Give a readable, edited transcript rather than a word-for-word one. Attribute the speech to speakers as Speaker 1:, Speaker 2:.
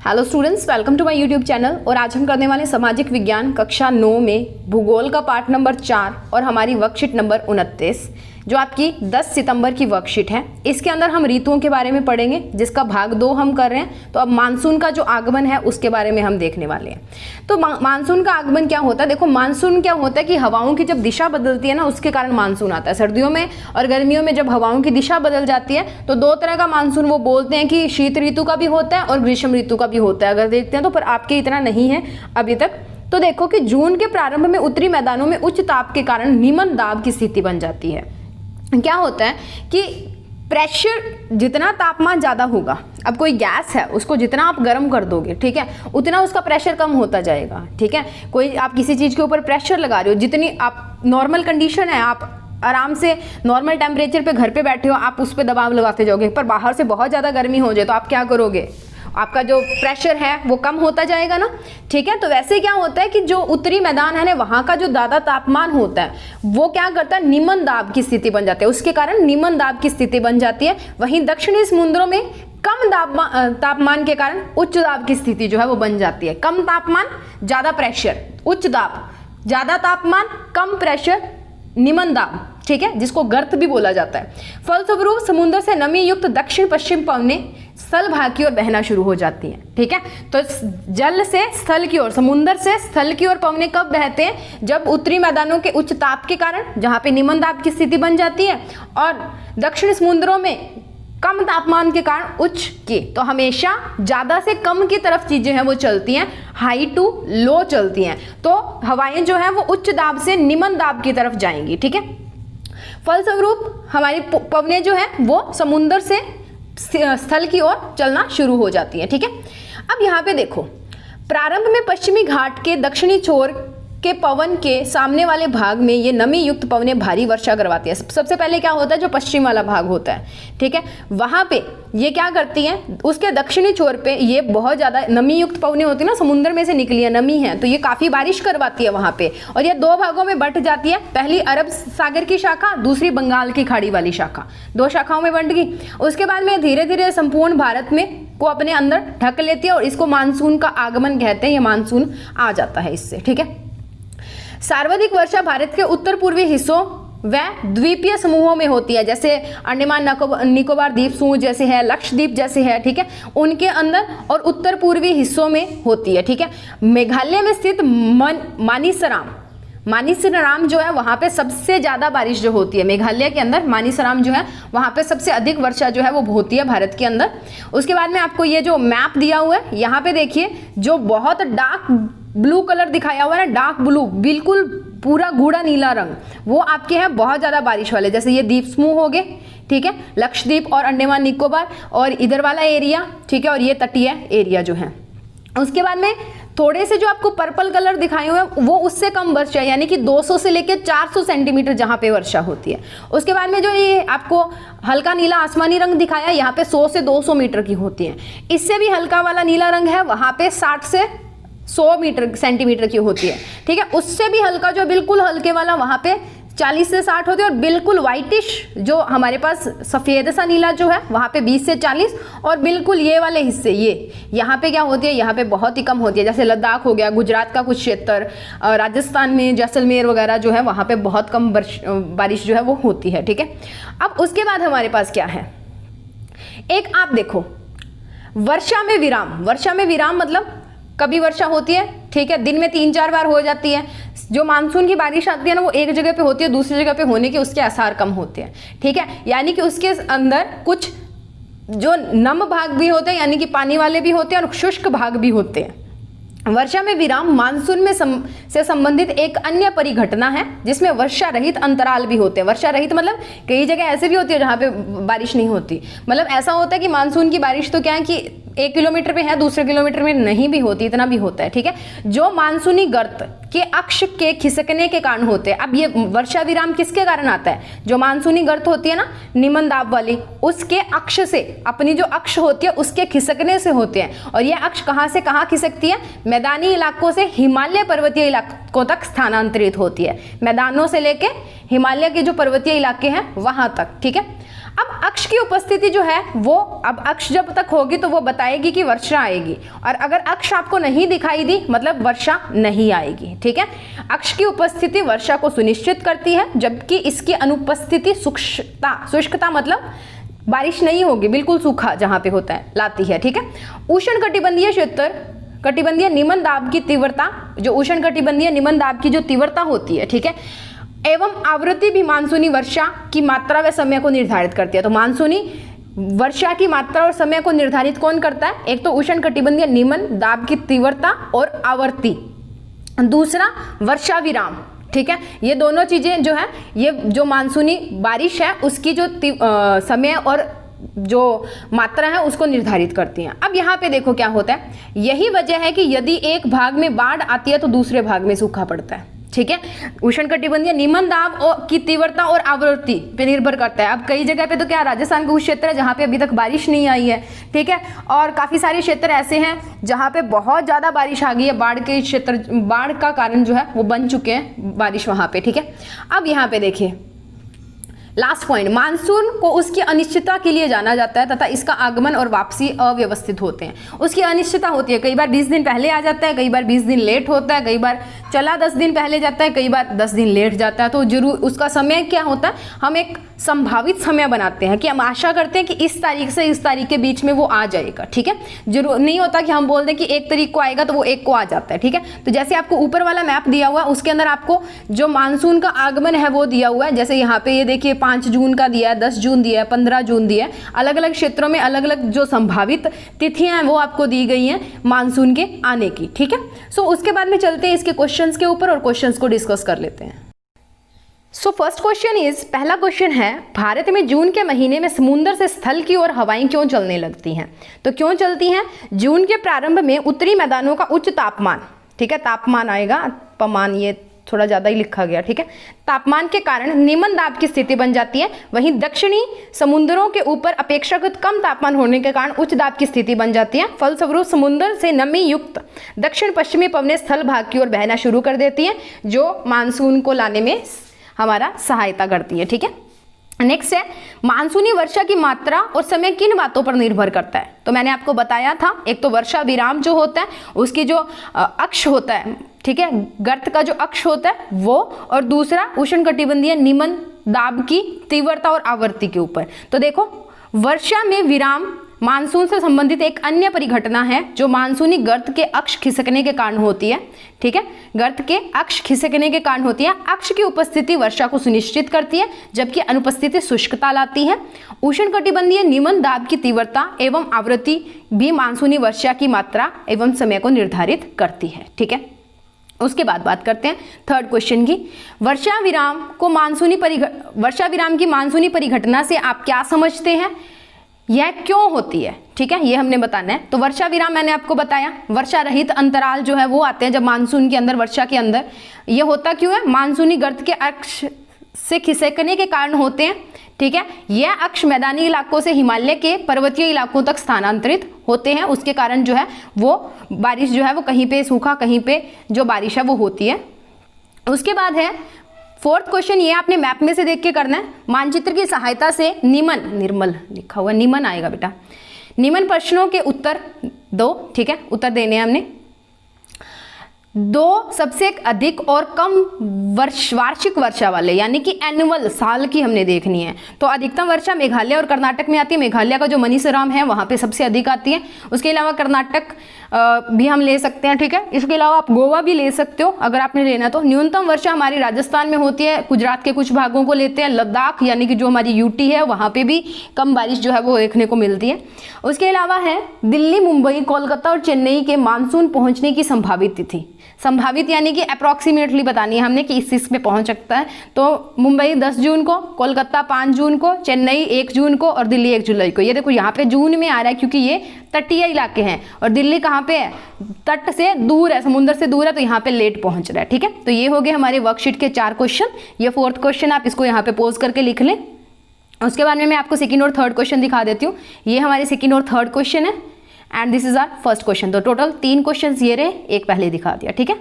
Speaker 1: Hello students, welcome to my YouTube channel. और आज हम करने वाले सामाजिक विज्ञान कक्षा 9 में भूगोल का पार्ट नंबर 4 और हमारी वर्कशीट नंबर 29 जो आपकी 10 सितंबर की वर्कशीट है। इसके अंदर हम ऋतुओं के बारे में पढ़ेंगे, जिसका भाग 2 हम कर रहे हैं। तो अब मानसून का जो आगमन है उसके बारे में हम देखने वाले हैं। तो मानसून का आगमन क्या होता है? देखो, मानसून क्या होता है कि हवाओं की जब दिशा बदलती है ना, उसके कारण मानसून आता है। सर्दियों में और गर्मियों में जब हवाओं की दिशा बदल जाती है तो दो तरह का मानसून वो बोलते हैं कि शीत ऋतु का भी होता है और ग्रीष्म ऋतु का भी होता है। अगर देखते हैं तो, पर आपके इतना नहीं है अभी तक। तो देखो कि जून के प्रारंभ में उत्तरी मैदानों में उच्च ताप के कारण निम्न दाब की स्थिति बन जाती है। क्या होता है कि प्रेशर, जितना तापमान ज़्यादा होगा, अब कोई गैस है उसको जितना आप गर्म कर दोगे, ठीक है, उतना उसका प्रेशर कम होता जाएगा। ठीक है, कोई आप किसी चीज़ के ऊपर प्रेशर लगा रहे हो, जितनी आप नॉर्मल कंडीशन है, आप आराम से नॉर्मल टेम्परेचर पे घर पे बैठे हो, आप उस पर दबाव लगाते जाओगे। पर बाहर से बहुत ज़्यादा गर्मी हो जाए तो आप क्या करोगे? आपका जो प्रेशर है वो कम होता जाएगा ना। ठीक है, तो वैसे क्या होता है कि जो उत्तरी मैदान है ना, वहाँ का जो ज़्यादा तापमान होता है वो क्या करता है, निम्न दाब की स्थिति बन जाती है। उसके कारण निम्न दाब की स्थिति बन जाती है। वहीं दक्षिणी समुद्रों में कम तापमान के कारण उच्च दाब की स्थिति जो है वो बन जाती है। कम तापमान, ज़्यादा प्रेशर, उच्च दाब, ज़्यादा तापमान, कम प्रेशर, निम्न दाब, ठीक है, जिसको गर्त भी बोला जाता है। फलस्वरूप समुद्र से नमी युक्त दक्षिण पश्चिम पवनें स्थल भाग की ओर बहना शुरू हो जाती हैं। ठीक है, तो जल से स्थल की ओर, समुद्र से स्थल की ओर पवनें कब बहते हैं? जब उत्तरी मैदानों के उच्च ताप के कारण, जहाँ पे निम्न दाब की स्थिति बन जाती है, और दक्षिण समुद्रों में कम तापमान के कारण उच्च की। तो हमेशा ज़्यादा से कम की तरफ चीज़ें हैं वो चलती हैं, हाई टू लो चलती हैं। तो हवाएं जो हैं वो उच्च दाब से निम्न दाब की तरफ जाएंगी। ठीक है, फलस्वरूप हमारी पवनें जो है वो समुद्र से स्थल की ओर चलना शुरू हो जाती है। ठीक है, अब यहाँ पे देखो, प्रारंभ में पश्चिमी घाट के दक्षिणी छोर के पवन के सामने वाले भाग में ये नमी युक्त पवनें भारी वर्षा करवाती है। सबसे पहले क्या होता है, जो पश्चिम वाला भाग होता है, ठीक है, वहाँ पे ये क्या करती हैं, उसके दक्षिणी छोर पे ये बहुत ज़्यादा नमी युक्त पवनें होती है ना, समुद्र में से निकली है, नमी है, तो ये काफ़ी बारिश करवाती है वहाँ पे। और ये दो भागों में बंट जाती है, पहली अरब सागर की शाखा, दूसरी बंगाल की खाड़ी वाली शाखा, दो शाखाओं में बंट गई। उसके बाद में धीरे धीरे संपूर्ण भारत में को अपने अंदर ढक लेती है और इसको मानसून का आगमन कहते हैं। ये मानसून आ जाता है इससे। ठीक है, सर्वाधिक वर्षा भारत के उत्तर पूर्वी हिस्सों व द्वीपीय समूहों में होती है, जैसे अंडमान निकोबार द्वीप समूह जैसे है, लक्षद्वीप जैसे है, ठीक है, उनके अंदर और उत्तर पूर्वी हिस्सों में होती है। ठीक है, मेघालय में स्थित मानिसराम जो है वहाँ पे सबसे ज़्यादा बारिश जो होती है। मेघालय के अंदर मानिसराम जो है वहाँ पे सबसे अधिक वर्षा जो है वो होती है भारत के अंदर। उसके बाद में आपको ये जो मैप दिया हुआ है यहाँ पे देखिए, जो बहुत डार्क ब्लू कलर दिखाया हुआ है ना, डार्क ब्लू, बिल्कुल पूरा गूढ़ा नीला रंग, वो आपके हैं बहुत ज़्यादा बारिश वाले। जैसे ये द्वीप समूह हो गए, ठीक है, लक्षद्वीप और अंडमान निकोबार, और इधर वाला एरिया, ठीक है, और ये तटीय एरिया जो है। उसके बाद में थोड़े से जो आपको पर्पल कलर दिखाए हुए हैं वो उससे कम वर्षा, यानी कि 200 से लेकर 400 सेंटीमीटर जहाँ पे वर्षा होती है। उसके बाद में जो ये आपको हल्का नीला आसमानी रंग दिखाया, यहाँ पे 100 से 200 मीटर की होती है। इससे भी हल्का वाला नीला रंग है, वहाँ पे 60 से 100 सेंटीमीटर की होती है। ठीक है, उससे भी हल्का जो बिल्कुल हल्के वाला, वहाँ पे 40 से 60 होती है। और बिल्कुल वाइटिश जो हमारे पास सफ़ेद सा नीला जो है वहाँ पे 20 से 40, और बिल्कुल ये वाले हिस्से, ये यहाँ पे क्या होती है, यहाँ पे बहुत ही कम होती है। जैसे लद्दाख हो गया, गुजरात का कुछ क्षेत्र, राजस्थान में जैसलमेर वगैरह जो है वहाँ पे बहुत कम बारिश जो है वो होती है। ठीक है, अब उसके बाद हमारे पास क्या है, एक आप देखो, वर्षा में विराम। वर्षा में विराम मतलब कभी वर्षा होती है, ठीक है, दिन में 3-4 बार हो जाती है। जो मानसून की बारिश आती है ना, वो एक जगह पे होती है, दूसरी जगह पे होने के उसके आसार कम होते हैं। ठीक है, यानी कि उसके अंदर कुछ जो नम भाग भी होते हैं, यानी कि पानी वाले भी होते हैं, और शुष्क भाग भी होते हैं। वर्षा में विराम मानसून में से संबंधित एक अन्य परिघटना है, जिसमें वर्षा रहित अंतराल भी होते हैं। वर्षा रहित मतलब कई जगह ऐसे भी होती है जहाँ पे बारिश नहीं होती। मतलब ऐसा होता है कि मानसून की बारिश तो क्या है कि 1 किलोमीटर पे है, दूसरे किलोमीटर में नहीं भी होती, इतना भी होता है। ठीक है, जो मानसूनी गर्त के अक्ष के खिसकने के कारण होते हैं। अब ये वर्षा विराम किसके कारण आता है? जो मानसूनी गर्त होती है ना, निम्न दाब वाली, उसके अक्ष से, अपनी जो अक्ष होती है उसके खिसकने से होते हैं। और ये अक्ष कहाँ से कहाँ खिसकती है? मैदानी इलाकों से हिमालय पर्वतीय इलाकों तक स्थानांतरित होती है। मैदानों से लेके हिमालय के जो पर्वतीय इलाके हैं वहां तक। ठीक है, अब अक्ष की उपस्थिति जो है वो, अब अक्ष जब तक होगी तो वो बताएगी कि वर्षा आएगी, और अगर अक्ष आपको नहीं दिखाई दी मतलब वर्षा नहीं आएगी। ठीक है, अक्ष की उपस्थिति वर्षा को सुनिश्चित करती है, जबकि इसकी अनुपस्थिति शुष्कता मतलब बारिश नहीं होगी, बिल्कुल सूखा जहां पे होता है लाती है। ठीक है, उष्णकटिबंधीय क्षेत्र, कटिबंधीय निम्न दाब की तीव्रता, जो उष्णकटिबंधीय निम्न दाब की जो तीव्रता होती है, ठीक है, एवं आवृत्ति भी मानसूनी वर्षा की मात्रा व समय को निर्धारित करती है। तो मानसूनी वर्षा की मात्रा और समय को निर्धारित कौन करता है? एक तो उष्णकटिबंधीय निम्न दाब की तीव्रता और आवर्ती, दूसरा वर्षा विराम। ठीक है, ये दोनों चीजें जो है, ये जो मानसूनी बारिश है उसकी जो समय और जो मात्रा है उसको निर्धारित करती हैं। अब यहाँ पे देखो क्या होता है, यही वजह है कि यदि एक भाग में बाढ़ आती है तो दूसरे भाग में सूखा पड़ता है। ठीक है, उष्णकटिबंधीय निम्न दाब की तीव्रता और आवृत्ति पे निर्भर करता है। अब कई जगह पे तो क्या, राजस्थान का कुछ क्षेत्र है जहाँ पे अभी तक बारिश नहीं आई है। ठीक है, और काफ़ी सारे क्षेत्र ऐसे हैं जहाँ पे बहुत ज़्यादा बारिश आ गई है, बाढ़ के क्षेत्र, बाढ़ का कारण जो है वो बन चुके हैं बारिश वहाँ पे। ठीक है, अब यहाँ पे देखिए लास्ट पॉइंट, मानसून को उसकी अनिश्चितता के लिए जाना जाता है तथा इसका आगमन और वापसी अव्यवस्थित होते हैं। उसकी अनिश्चितता होती है, कई बार 20 दिन पहले आ जाता है, कई बार 20 दिन लेट होता है, कई बार चला 10 दिन पहले जाता है, कई बार 10 दिन लेट जाता है। तो जरूर उसका समय क्या होता है, हम एक संभावित समय बनाते हैं कि हम आशा करते हैं कि इस तारीख से इस तारीख के बीच में वो आ जाएगा। ठीक है, जरूर नहीं होता कि हम बोल दें कि 1 तारीख को आएगा तो वो 1 को आ जाता है। ठीक है, तो जैसे आपको ऊपर वाला मैप दिया हुआ है उसके अंदर आपको जो मानसून का आगमन है वो दिया हुआ है। जैसे यहाँ पे ये देखिए 5 जून का दिया है, 10 जून दिया है, 15 जून दिया है, अलग अलग क्षेत्रों में अलग अलग जो संभावित तिथियां हैं वो आपको दी गई हैं मानसून के आने की। ठीक है, सो उसके बाद में चलते हैं इसके क्वेश्चंस के ऊपर और क्वेश्चंस को डिस्कस कर लेते हैं। सो फर्स्ट क्वेश्चन इज, पहला क्वेश्चन है, भारत में जून के महीने में समुद्र से स्थल की ओर हवाएं क्यों चलने लगती हैं? तो क्यों चलती हैं? जून के प्रारंभ में उत्तरी मैदानों का उच्च तापमान, ठीक है, तापमान आएगा, पमान ये थोड़ा ज़्यादा ही लिखा गया। ठीक है, तापमान के कारण निम्न दाब की स्थिति बन जाती है। वहीं दक्षिणी समुद्रों के ऊपर अपेक्षाकृत कम तापमान होने के कारण उच्च दाब की स्थिति बन जाती है। फलस्वरूप समुद्र से नमी युक्त दक्षिण पश्चिमी पवनें स्थल भाग की ओर बहना शुरू कर देती हैं, जो मानसून को लाने में हमारा सहायता करती है। ठीक है, नेक्स्ट है, मानसूनी वर्षा की मात्रा और समय किन बातों पर निर्भर करता है? तो मैंने आपको बताया था, एक तो वर्षा विराम जो होता है उसकी जो अक्ष होता है, ठीक है, गर्त का जो अक्ष होता है वो, और दूसरा उष्णकटिबंधीय निम्न दाब की तीव्रता और आवृत्ति के ऊपर। तो देखो, वर्षा में विराम मानसून से संबंधित एक अन्य परिघटना है जो मानसूनी गर्त के अक्ष खिसकने के कारण होती है। ठीक है, गर्त के अक्ष खिसकने के कारण होती है। अक्ष की उपस्थिति वर्षा को सुनिश्चित करती है, जबकि अनुपस्थिति शुष्कता लाती है। उष्णकटिबंधीय निम्न दाब की तीव्रता एवं आवृत्ति भी मानसूनी वर्षा की मात्रा एवं समय को निर्धारित करती है। ठीक है, उसके बाद बात करते हैं थर्ड क्वेश्चन की। वर्षा विराम की मानसूनी परिघटना से आप क्या समझते हैं? यह क्यों होती है? ठीक है, ये हमने बताना है। तो वर्षा विराम मैंने आपको बताया, वर्षा रहित अंतराल जो है वो आते हैं जब मानसून के अंदर, वर्षा के अंदर। ये होता क्यों है? मानसूनी गर्त के अक्ष से खिसकने के कारण होते हैं। ठीक है, यह अक्ष मैदानी इलाकों से हिमालय के पर्वतीय इलाकों तक स्थानांतरित होते हैं, उसके कारण जो है वो बारिश जो है वो कहीं पे सूखा, कहीं पे जो बारिश है वो होती है। उसके बाद है फोर्थ क्वेश्चन, ये आपने मैप में से देख के करना है। मानचित्र की सहायता से निर्मल लिखा हुआ, निम्न आएगा बेटा, निम्न प्रश्नों के उत्तर दो। ठीक है, उत्तर देने हैं हमने। 2 सबसे अधिक और कम वार्षिक वर्षा वाले, यानी कि एनुअल, साल की हमने देखनी है। तो अधिकतम वर्षा मेघालय और कर्नाटक में आती है। मेघालय का जो मनीसराम है वहाँ पे सबसे अधिक आती है। उसके अलावा कर्नाटक भी हम ले सकते हैं। ठीक है, इसके अलावा आप गोवा भी ले सकते हो अगर आपने लेना तो। न्यूनतम वर्षा हमारी राजस्थान में होती है, गुजरात के कुछ भागों को लेते हैं, लद्दाख यानी कि जो हमारी यूटी है वहाँ पे भी कम बारिश जो है वो देखने को मिलती है। उसके अलावा है दिल्ली, मुंबई, कोलकाता और चेन्नई के मानसून पहुँचने की संभावित तिथि। संभावित यानी कि अप्रॉक्सीमेटली बतानी है हमने कि इस पे पहुंच सकता है। तो मुंबई 10 जून को, कोलकाता 5 जून को, चेन्नई 1 जून को और दिल्ली 1 जुलाई को। ये देखो यहाँ पे जून में आ रहा है क्योंकि ये तटीय इलाके हैं, और दिल्ली कहाँ पे है? तट से दूर है, समुद्र से दूर है, तो यहाँ पे लेट पहुंच रहा है। ठीक है, तो ये हो गए हमारे वर्कशीट के 4 क्वेश्चन। ये फोर्थ क्वेश्चन आप इसको यहाँ पे पोज करके लिख लें। उसके बाद में मैं आपको सेकेंड और थर्ड क्वेश्चन दिखा देती हूँ। ये हमारे सेकेंड और थर्ड क्वेश्चन है and this is our first question. तो टोटल 3 क्वेश्चन ये रहे, एक पहले दिखा दिया। ठीक है।